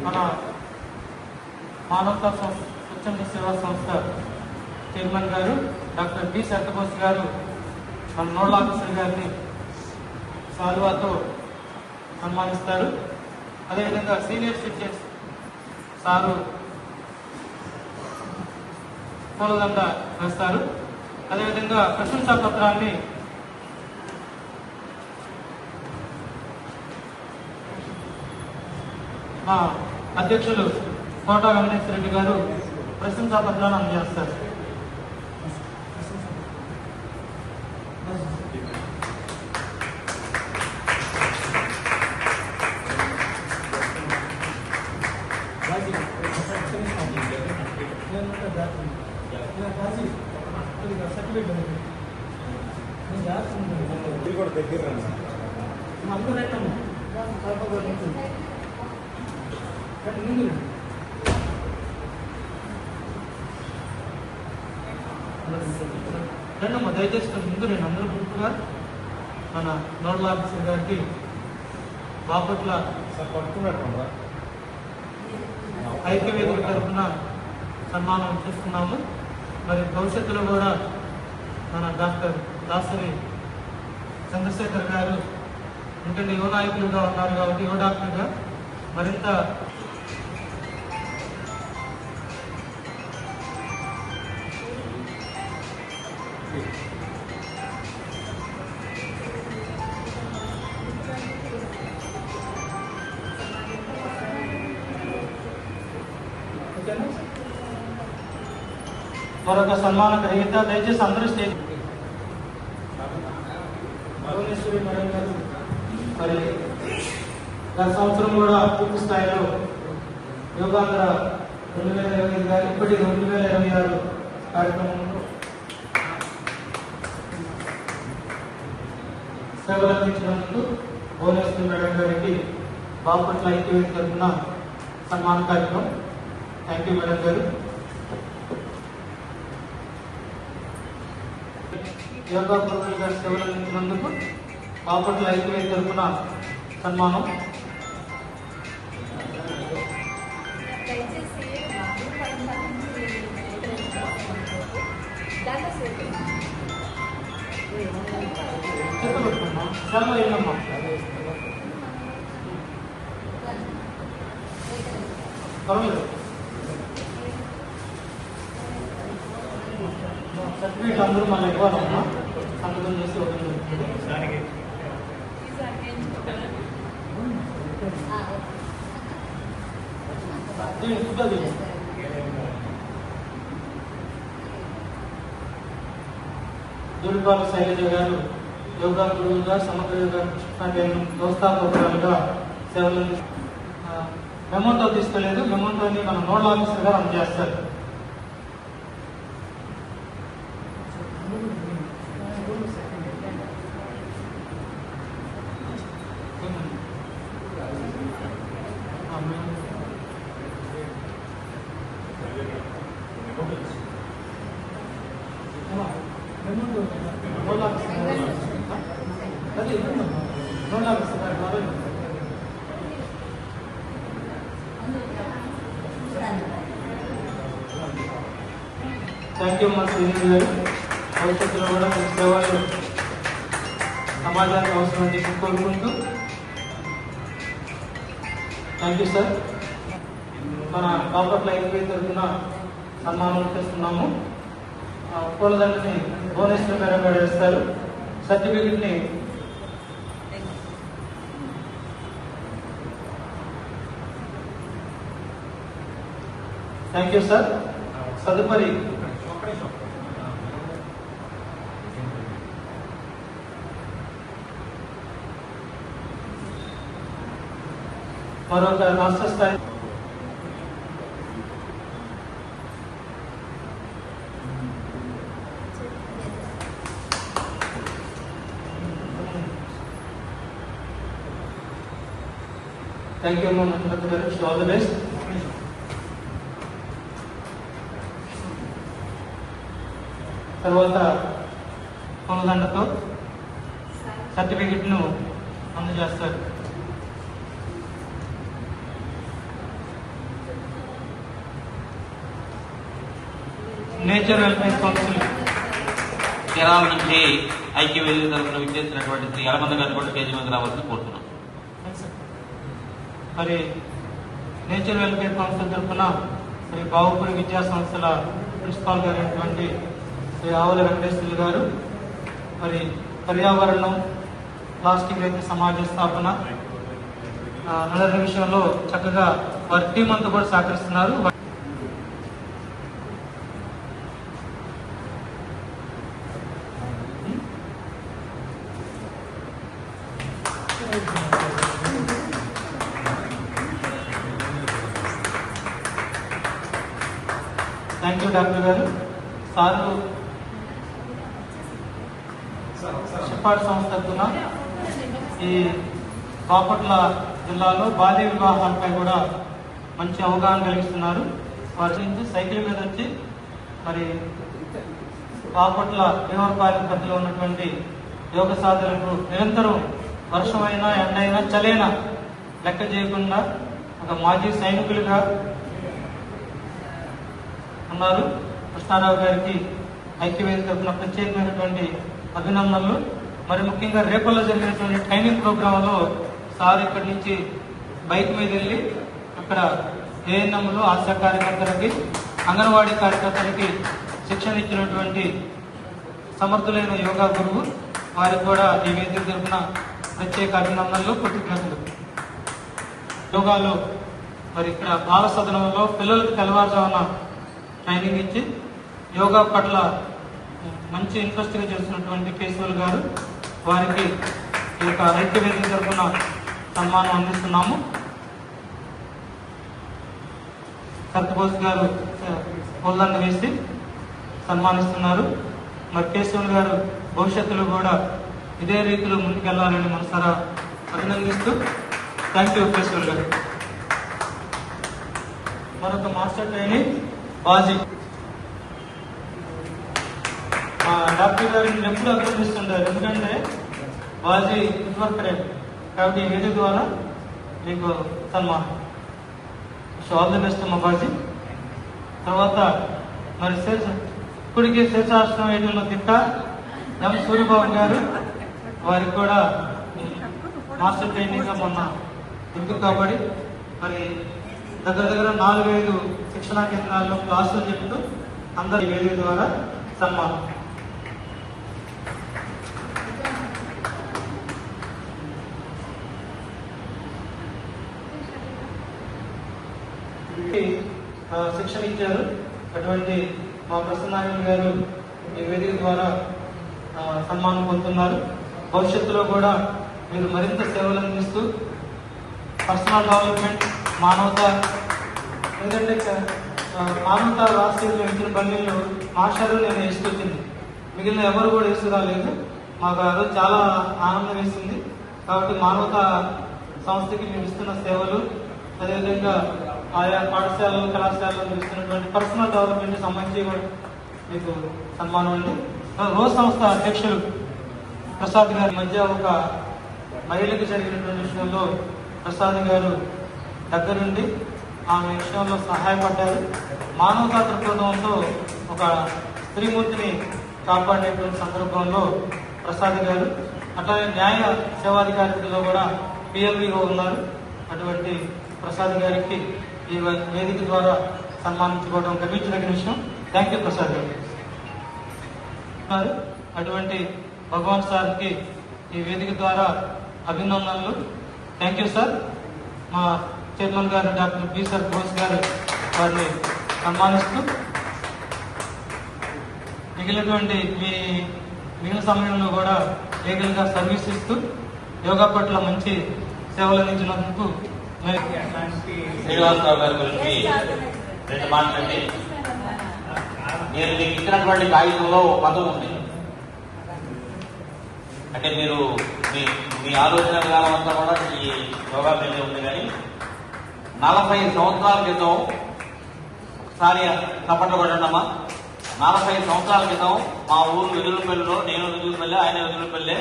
మన మానవతా స్వచ్ఛంద సేవా సంస్థ చైర్మన్ గారు డాక్టర్ బి సత్యబోస్ గారు మన నోడల్ ఆఫీసర్ గారిని సాల్వాతో సన్మానిస్తారు. అదేవిధంగా సీనియర్ సిటిజన్స్ సారు పూలదండ వేస్తారు. అదేవిధంగా ప్రశంసా పత్రాన్ని మా అధ్యక్షులు కోట వెంకటేశ్వర రెడ్డి గారు ప్రశంసా పత్రాన్ని అందజేస్తారు. రండమ్మా, దయచేసి ముందు నేను అందరూ గుర్తుగా మన నోడల్ ఆఫీసర్ గారికి బాపట్ల ఐక్యవేదిక తరఫున సన్మానం చేస్తున్నాము. మరి భవిష్యత్తులో కూడా మన డాక్టర్ దాసరి చంద్రశేఖర్ గారు ఎందుకంటే యువ నాయకులుగా ఉన్నారు కాబట్టి యువ డాక్టర్గా మరింత మరొక సన్మాన గ్రహీత దయచేసి అందరూ స్టేజ్ భువనేశ్వరి మేడం గారు మరి గత సంవత్సరం కూడా పూర్తి స్థాయిలో యోగాంధ్ర 2025 గారు ఇప్పటి 2026 కార్యక్రమంలో సేవలు అందించినందుకు భువనేశ్వరి మేడం గారికి బాపట్ల ఐక్యవేదిక తరఫున సన్మాన కార్యక్రమం. థ్యాంక్ యూ మేడం గారు. యోగా గురువులు గారి సేవలు అందించినందుకు బాపట్ల ఐక్యవేదిక తరఫున సన్మానం. చాలా ఏంటమ్మా పర్వాలేదు, సర్టిఫికేట్ అందరూ మళ్ళీ ఇవ్వాలమ్మా. సంతకం చేసి దూరిపాల శైలజ గారు యోగా గురువుగా సమగ్ర యోగా వ్యవస్థాపకులుగా సేవలు మెమోతో తీసుకోలేదు. మెమోతోని మన నోడల్ ఆఫీసర్ గారు అందజేస్తారు. థ్యాంక్ యూ మా శ్రీనిధి గారు. భవిష్యత్తులో కూడా మీ సేవలు సమాజానికి అవసరం అని చెప్పి కోరుకుంటూ థ్యాంక్ యూ సార్. మన బాపట్ల ఐక్యవేదిక తరఫున సన్మానం చేస్తున్నాము. పూలదండని భువనేశ్వరి మేడం గారు వేస్తారు. సర్టిఫికెట్ని థ్యాంక్ యూ సార్. తదుపరి మరొక రాష్ట్ర స్థాయి థ్యాంక్ యూ గారు. All the best. తర్వాత పూలదండతో సర్టిఫికెట్ను అందజేస్తారు. నేచర్ వెల్ఫేర్ కౌన్సిల్ కేరళ నుంచి ఐక్యవేదిక తరఫున విచ్చేసినటువంటి శ్రీ యలమంద గారిని కూడా స్టేజ్ మీద రావాల్సింది కోరుతున్నాం. మరి నేచర్ వెల్ఫేర్ కౌన్సిల్ తరఫున శ్రీ బావుపూడి విద్యా సంస్థల ప్రిన్సిపాల్ గారు అయినటువంటి శ్రీ ఆవుల వెంకటేశ్వర్లు గారు మరి పర్యావరణం, ప్లాస్టిక్ రహిత సమాజ స్థాపన అనే విషయంలో చక్కగా వారి టీం అంతా కూడా సహకరిస్తున్నారు. థ్యాంక్ యూ డాక్టర్ గారు. సారు షిఫార్ట్ సంస్థ తరఫున ఈ బాపట్ల జిల్లాలో బాల్య వివాహాలపై కూడా మంచి అవగాహన కలిగిస్తున్నారు. వారి నుంచి సైకిల్ మీద వచ్చి మరి బాపట్ల భీమవరపాలెం పరిధిలో ఉన్నటువంటి యోగ సాధనకు నిరంతరం వర్షమైనా, ఎండైనా, చలైనా లెక్క చేయకుండా ఒక మాజీ సైనికులుగా ఉన్నారు. కృష్ణారావు గారికి ఐక్యవేదిక తరఫున ప్రత్యేకమైనటువంటి అభినందనలు. మరి ముఖ్యంగా రేపల్లో జరిగినటువంటి ట్రైనింగ్ ప్రోగ్రాంలో సార్ ఇక్కడి నుంచి బైక్ మీద వెళ్ళి అక్కడ ఏఎన్ఎంలు, ఆశా కార్యకర్తలకి, అంగన్వాడీ కార్యకర్తలకి శిక్షణ ఇచ్చినటువంటి సమర్థులైన యోగా గురువు. వారికి కూడా ఈ వేదిక తరఫున ప్రత్యేక అభినందనలు, కృతజ్ఞతలు. యోగాలో మరి ఇక్కడ బాల సదనంలో పిల్లలకు తెల్లవారుజామున ట్రైనింగ్ ఇచ్చి యోగా పట్ల మంచి ఇంట్రెస్ట్గా చేస్తున్నటువంటి కేశవులు గారు, వారికి ఈ యొక్క ఐక్యవేదిక తరఫున సన్మానం అందిస్తున్నాము. సత్యబోస్ గారు పూలదండ వేసి సన్మానిస్తున్నారు. మరి కేశవులు గారు భవిష్యత్తులో కూడా ఇదే రీతిలో ముందుకెళ్లాలని మనసారా అభినందిస్తూ థ్యాంక్ యూ కేశవులు గారు. మరొక మాస్టర్ ట్రైనింగ్ బాజీ. డాక్టర్ గారిని ఎప్పుడు అభినందిస్తుంటారు, ఎందుకంటే బాజీ ఇదివరకరే కాబట్టి ఈ వేదిక ద్వారా మీకు సన్మానం. సో ఆల్ ది బెస్ట్ మా బాజీ. తర్వాత మరి ఇప్పటికీ శేషాశ్రమం వేయడంలో తిట్ట ఎం సూర్యబాబు గారు, వారికి కూడా మాస్టర్ ట్రైనింగ్గా మొన్న ఎందుకు కాబట్టి మరి దగ్గర 4-5 శిక్షణా కేంద్రాల్లో క్లాసులు చెప్తూ అందరి వేదిక ద్వారా సన్మానం. శిక్షణ ఇచ్చారు అటువంటి మా ప్రసన్నారాయణ గారు ఈ వేదిక ద్వారా సన్మానం పొందుతున్నారు. భవిష్యత్తులో కూడా మీరు మరింత సేవలు అందిస్తూ పర్సనల్ డెవలప్మెంట్, మానవత, ఎందుకంటే మానవత రాష్ట్రీయంలో ఇచ్చిన బల్లీలో మాస్టారు నేను వేసుకొచ్చింది, మిగిలిన ఎవరు కూడా వేసుకురాలేదు. మాకు అది చాలా ఆనందం వేస్తుంది. కాబట్టి మానవత సంస్థకి మేము ఇస్తున్న సేవలు, అదేవిధంగా ఆయా పాఠశాలలు, కళాశాలలో ఇస్తున్నటువంటి పర్సనల్ డెవలప్మెంట్ సంబంధించి కూడా మీకు సన్మానం అండి. రోజ్ సంస్థ అధ్యక్షులు ప్రసాద్ గారి మధ్య ఒక మహిళకు జరిగినటువంటి విషయంలో ప్రసాద్ గారు దగ్గరుండి ఆమె విషయంలో సహాయపడ్డారు. మానవతా దృక్పథంతో ఒక స్త్రీమూర్తిని కాపాడేటువంటి సందర్భంలో ప్రసాద్ గారు, అట్లాగే న్యాయ సేవాధికారిలో కూడా పిఎల్విఓ ఉన్నారు. అటువంటి ప్రసాద్ గారికి ఈ వేదిక ద్వారా సన్మానించుకోవడం గర్వించదగిన విషయం. థ్యాంక్ యూ ప్రసాద్ గారు. అటువంటి భగవాన్ సార్కి ఈ వేదిక ద్వారా అభినందనలు. Thank you sir. మా చైర్మన్ గారు డాక్టర్ బి సార్ బోస్ గారు వారిని సన్మానిస్తూ మిగిలినటువంటి మిగిలిన సమయంలో కూడా లీగల్గా సర్వీస్ ఇస్తూ యోగా పట్ల మంచి సేవలు అందించినందుకు శ్రీనివాసరావు గారి గురించి 2 మాటలండి. నేను మీకు ఇచ్చినటువంటి కాగితంలో పదం ఉంది. అంటే మీరు మీ ఆలోచన విధానం అంతా కూడా ఈ యోగా మీదే ఉంది. కానీ 40 సంవత్సరాల క్రితం ఒకసారి తప్పట్లు కొట్టండమ్మా. 40 సంవత్సరాల క్రితం మా ఊరు వెదురుపల్లిలో, నేను వెదురుపల్లి, ఆయన వెదురుపల్లి,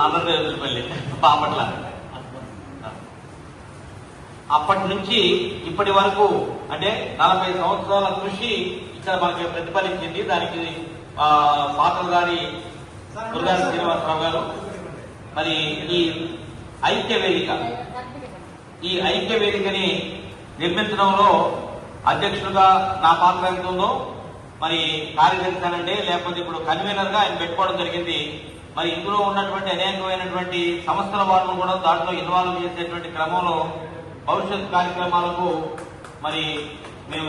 అందరి వెదురుపల్లి, బాపట్ల. అప్పటి నుంచి ఇప్పటి వరకు అంటే 40 సంవత్సరాల కృషి ఇక్కడ మనకి ప్రతిఫలించింది. దానికి పాత్ర గారి దుర్గాని శ్రీనివాసరావు గారు మరి ఈ ఐక్య వేదికని నిర్మించడంలో అధ్యక్షులుగా నా పాత్ర ఎంత ఉందో మరి కార్యదర్శి అనండి, లేకపోతే ఇప్పుడు కన్వీనర్ గా ఆయన పెట్టుకోవడం జరిగింది. మరి ఇందులో ఉన్నటువంటి అనేకమైనటువంటి సంస్థల వాళ్ళను కూడా దాంట్లో ఇన్వాల్వ్ చేసేటువంటి క్రమంలో భవిష్యత్ కార్యక్రమాలకు మరి మేము